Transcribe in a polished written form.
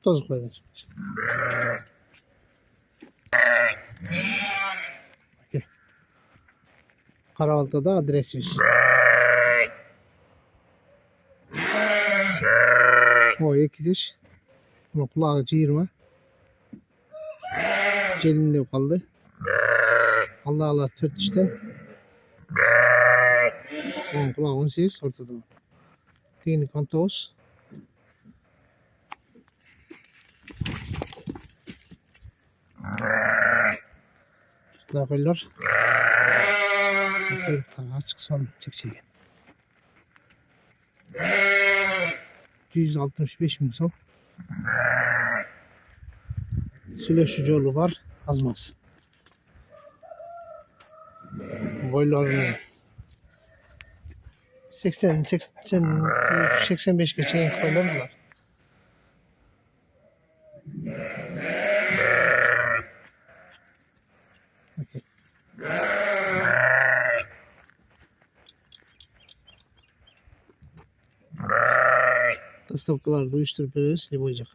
toz koyacağız. Okay. Karavaltı'da adresiz. O iki diş. Ama kulağı cıyırma. Celinde kaldı. Allah Allah 4 dişten. Onun kulağı 18 ortada. Teknik 19. Şurada koyuyorlar. Açık son çekeceğim. 165 bin son. Süleşici yolu var. Azmaz. Boylarını 85 geçen koyular var. Okay. Stavkalar uyuşturup veriyoruz. Ne boyayacak?